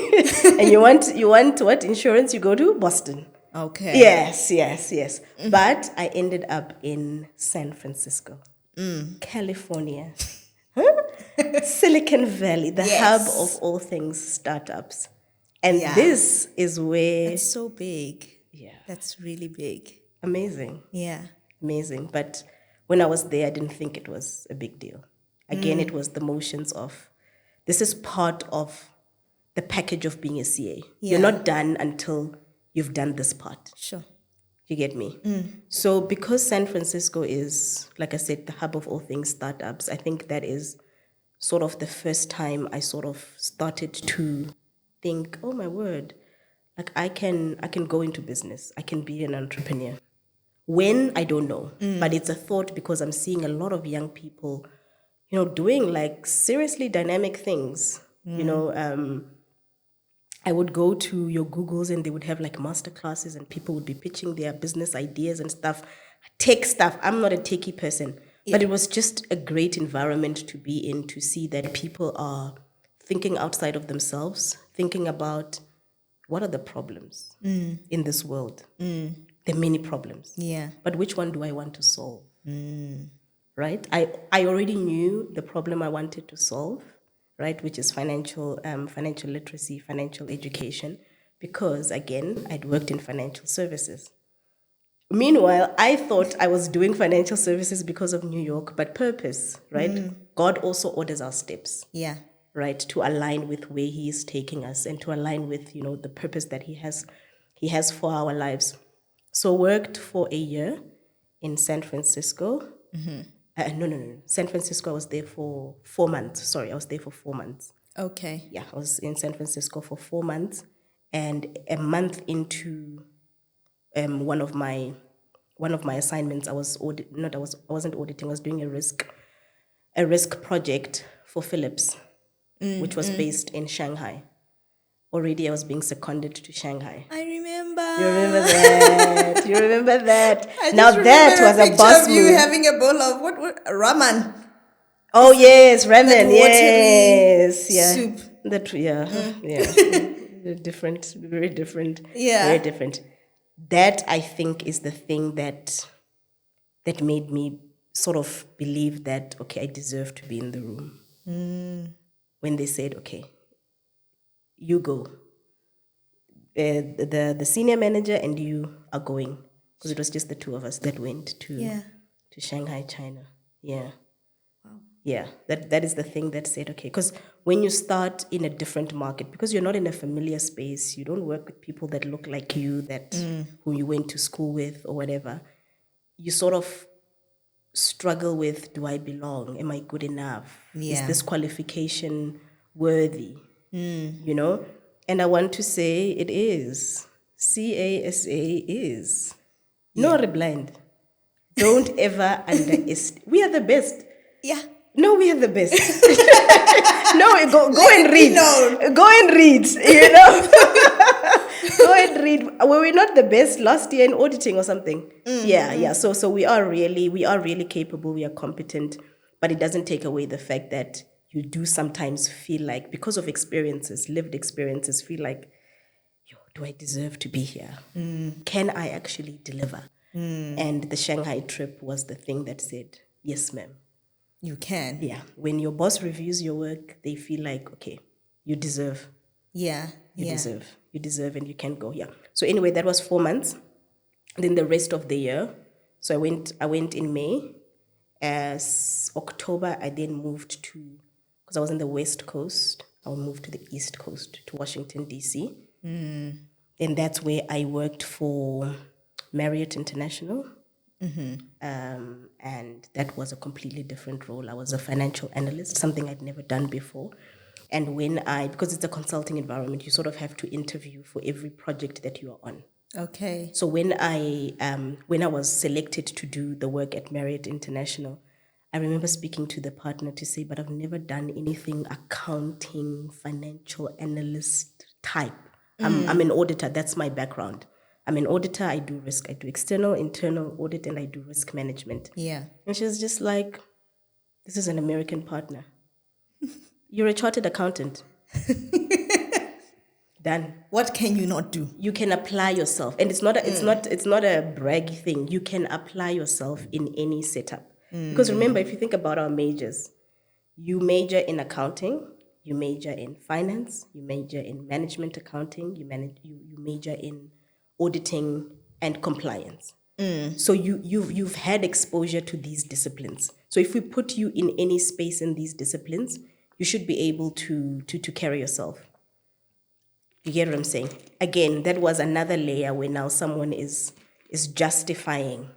And you want what insurance? You go to Boston. Okay. Yes. But I ended up in San Francisco, California. Silicon Valley, the hub of all things startups. And this is where... It's so big. Yeah. That's really big. Amazing. Yeah. Amazing. But when I was there, I didn't think it was a big deal. Again, it was the motions of, this is part of the package of being a CA. You're not done until you've done this part. Sure. You get me? So because San Francisco is, like I said, the hub of all things startups, I think that is sort of the first time I sort of started to think, oh my word, like I can go into business. I can be an entrepreneur. When, I don't know. But it's a thought because I'm seeing a lot of young people, you know, doing like seriously dynamic things. You know, I would go to your Googles and they would have like master classes and people would be pitching their business ideas and stuff, tech stuff. I'm not a techie person, but it was just a great environment to be in, to see that people are thinking outside of themselves, thinking about what are the problems in this world. There are many problems. Yeah. But which one do I want to solve? Right? I already knew the problem I wanted to solve, right, which is financial literacy, financial education, because, again, I'd worked in financial services. Meanwhile, I thought I was doing financial services because of New York, but purpose, right? God also orders our steps. Yeah. Right, to align with where He is taking us and to align with, you know, the purpose that He has for our lives. So worked for a year in San Francisco. No. San Francisco, I was there for 4 months. Sorry, I was there for 4 months. Okay. Yeah, I was in San Francisco for 4 months. And a month into one of my assignments, I wasn't auditing, I was doing a risk project for Philips, which was based in Shanghai. Already I was being seconded to Shanghai. I remember. You remember that? You remember that? I Now just that remember was a boss of you move. having a bowl of what ramen. Oh yes, ramen. That watery Yes, yeah. soup. Different, very different. Yeah. Very different. That, I think, is the thing that made me sort of believe that, okay, I deserve to be in the room. When they said, okay, you go. The senior manager and you are going, because it was just the two of us that went to Shanghai, China. Yeah. Wow. Yeah, that is the thing that said, okay, because when you start in a different market, because you're not in a familiar space, you don't work with people that look like you, that who you went to school with or whatever, you sort of struggle with, do I belong? Am I good enough? Is Yeah. this qualification worthy? You know? And I want to say it is. CASA is. No, Yeah. blind. Don't ever underestimate. We are the best. Yeah. No, we are the best. No, go Let and it be read. known. Go and read. You know, go and read. Were we not the best last year in auditing or something? Yeah. So we are really capable. We are competent, but it doesn't take away the fact that you do sometimes feel like, because of experiences, lived experiences, feel like, yo, do I deserve to be here? Can I actually deliver? And the Shanghai trip was the thing that said, yes, ma'am. You can. Yeah. When your boss reviews your work, they feel like, okay, you deserve. Yeah. You deserve, and you can go. Yeah. So anyway, that was 4 months. Then the rest of the year. So I went in May. As October, I then moved to, because I was in the West Coast, I moved to the East Coast, to Washington, D.C. And that's where I worked for Marriott International. And that was a completely different role. I was a financial analyst, something I'd never done before. And because it's a consulting environment, you sort of have to interview for every project that you are on. Okay. So when I was selected to do the work at Marriott International, I remember speaking to the partner to say, but I've never done anything accounting, financial analyst type. I'm an auditor. That's my background. I'm an auditor. I do risk. I do external, internal audit, and I do risk management. Yeah. And she was just like, this is an American partner. You're a chartered accountant. Done. What can you not do? You can apply yourself, and it's not a brag thing. You can apply yourself in any setup. Because remember, if you think about our majors, you major in accounting, you major in finance, you major in management accounting, you major in auditing and compliance. So you've had exposure to these disciplines. So if we put you in any space in these disciplines, you should be able to carry yourself. You get what I'm saying? Again, that was another layer where now someone is justifying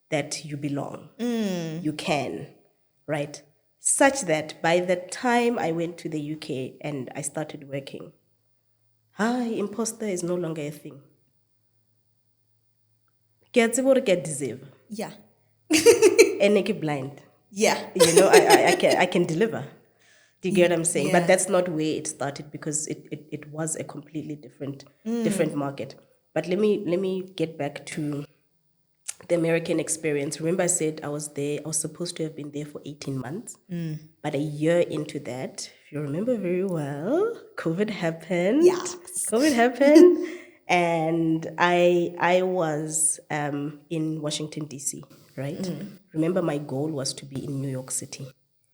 that you belong. You can, right? Such that by the time I went to the UK and I started working, imposter is no longer a thing. Get deserve. Yeah. And naked blind. Yeah. You know, I can deliver. Do you get what I'm saying? Yeah. But that's not where it started, because it was a completely different market. But let me get back to the American experience. Remember I said I was supposed to have been there for 18 months. But a year into that, if you remember very well, COVID happened. Yes. COVID happened. And I was in Washington, D.C., right? Remember, my goal was to be in New York City.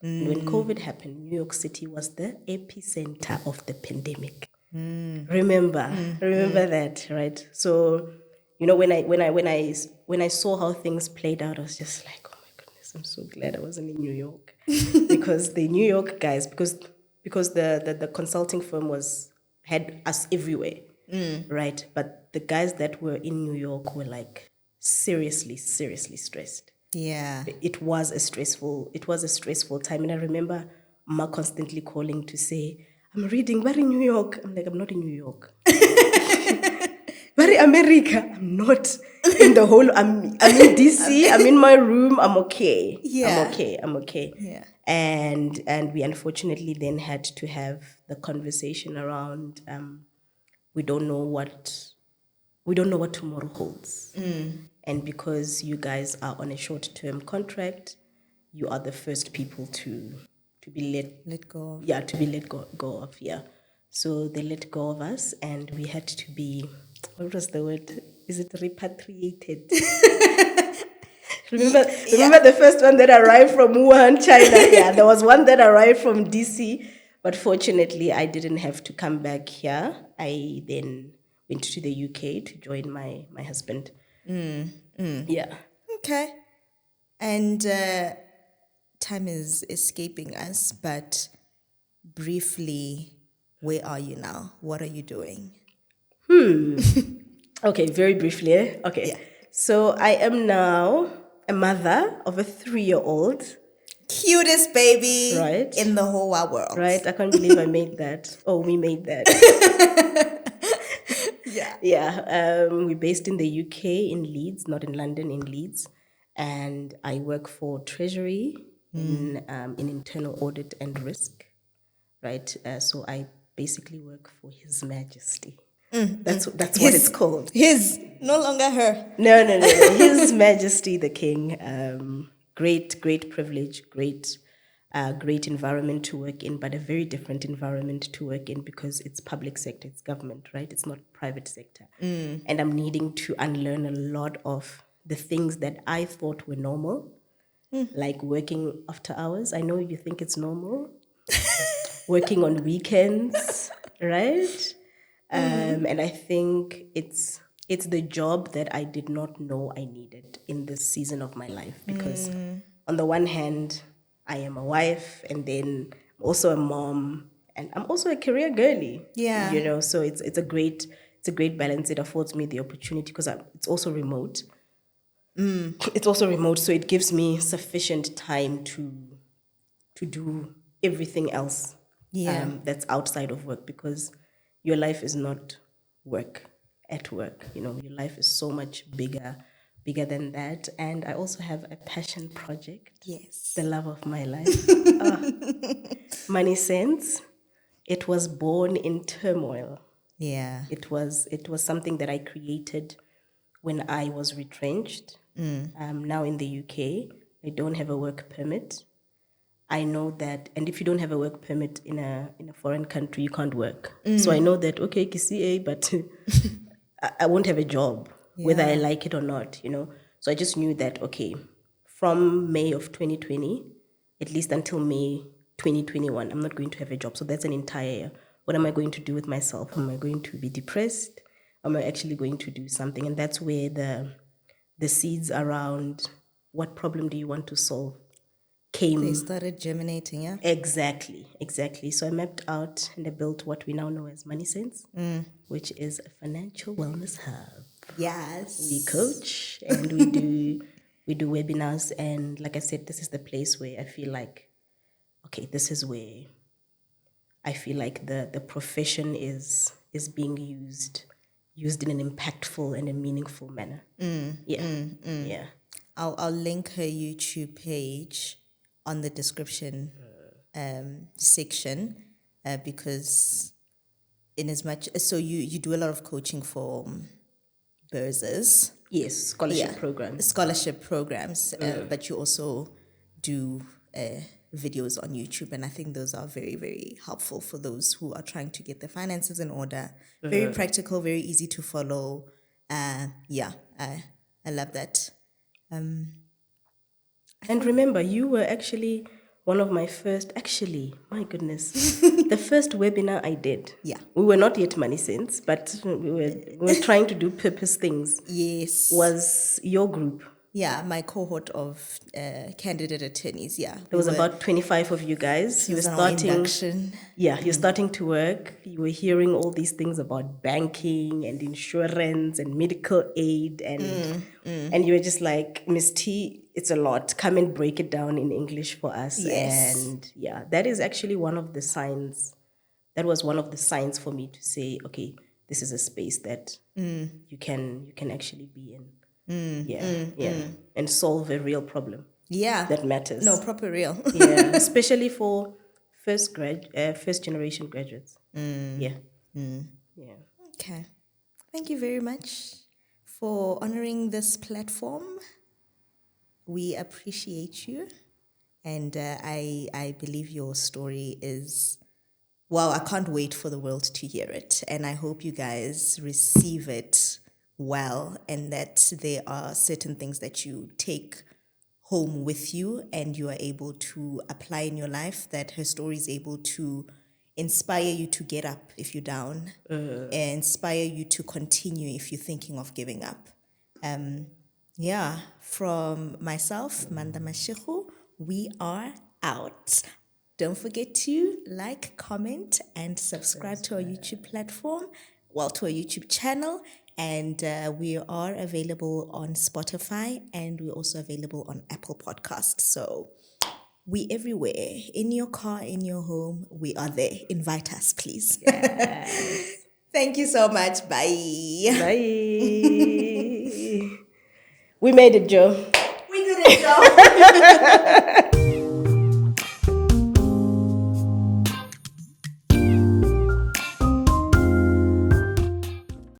And when COVID happened, New York City was the epicenter of the pandemic. Remember that, right? So, you know, when I saw how things played out, I was just like, oh my goodness, I'm so glad I wasn't in New York. Because the New York guys, because the consulting firm had us everywhere, right? But the guys that were in New York were like seriously stressed. Yeah. It was a stressful time. And I remember Ma constantly calling to say, I'm reading, but in New York. I'm like, I'm not in New York. But in America, I'm not in the whole, I'm in DC, I'm in my room, I'm okay. Yeah. I'm okay. Yeah. And we unfortunately then had to have the conversation around, we don't know what tomorrow holds. And because you guys are on a short-term contract, you are the first people to be Let go of. to be let go of. Yeah. So they let go of us, and we had to be, what was the word? Is it repatriated? Remember the first one that arrived from Wuhan, China? Yeah, there was one that arrived from DC, but fortunately I didn't have to come back here. I then went to the UK to join my husband. Yeah. Okay. And time is escaping us, but briefly, where are you now? What are you doing? Okay, very briefly. Okay. Yeah. So I am now a mother of a 3-year-old. Cutest baby Right. in the whole wide world. Right? I can't believe I made that. Oh, we made that. Yeah. Yeah. We're based in the UK, in Leeds, not in London, in Leeds. And I work for Treasury in internal audit and risk. Right? So I basically work for His Majesty. That's what it's called. His, no longer her. No. His Majesty the King. Great privilege, great environment to work in, but a very different environment to work in because it's public sector, it's government, right? It's not private sector. And I'm needing to unlearn a lot of the things that I thought were normal, like working after hours. I know you think it's normal. Working on weekends, right? And I think it's the job that I did not know I needed in this season of my life because on the one hand, I am a wife and then I'm also a mom and I'm also a career girly. Yeah. You know, so it's a great balance. It affords me the opportunity because it's also remote. It's also remote, so it gives me sufficient time to do everything else that's outside of work because your life is not work at work. You know, your life is so much bigger than that. And I also have a passion project. Yes. The love of my life. Money Sense. It was born in turmoil. Yeah. It was something that I created when I was retrenched. Now in the UK, I don't have a work permit. I know that, and if you don't have a work permit in a foreign country, you can't work. So I know that, okay, KCA, but I won't have a job, whether I like it or not, you know. So I just knew that, okay, from May of 2020, at least until May 2021, I'm not going to have a job. So that's an entire year. What am I going to do with myself? Am I going to be depressed? Am I actually going to do something? And that's where the seeds around what problem do you want to solve came. They started germinating, yeah? Exactly. So I mapped out and I built what we now know as Money Sense, which is a financial wellness hub. Yes. We coach and we do webinars, and like I said, this is the place where I feel like, okay, this is where I feel like the profession is being used in an impactful and a meaningful manner. Yeah. I'll link her YouTube page on the description section because in as much so you do a lot of coaching for bursars. Yes, scholarship programs. But you also do videos on YouTube, and I think those are very, very helpful for those who are trying to get their finances in order. Very practical, very easy to follow. I love that. And remember, you were actually one of my first, my goodness, the first webinar I did. Yeah. We were not yet Money Sense, but we were trying to do purpose things. Yes. Was your group. Yeah, my cohort of candidate attorneys, yeah. There was about 25 of you guys. You were starting. Induction. Yeah, you're starting to work. You were hearing all these things about banking and insurance and medical aid, and you were just like, Miss T, it's a lot. Come and break it down in English for us. Yes. And yeah, that is actually one of the signs. That was one of the signs for me to say, okay, this is a space that you can actually be in. And solve a real problem. Yeah. That matters. No, proper real. Yeah, especially for first generation graduates. Yeah. Okay. Thank you very much for honoring this platform. We appreciate you. And I believe your story is, wow, I can't wait for the world to hear it. And I hope you guys receive it well, and that there are certain things that you take home with you and you are able to apply in your life, that her story is able to inspire you to get up if you're down, and inspire you to continue if you're thinking of giving up. From myself, Manda Mashihu, we are out. Don't forget to like, comment, and subscribe to our YouTube platform. to our YouTube channel. And we are available on Spotify, and we're also available on Apple Podcasts. So we everywhere. In your car, in your home, we are there. Invite us, please. Yes. Thank you so much. Bye. Bye. We made it, Joe. We did it, Joe.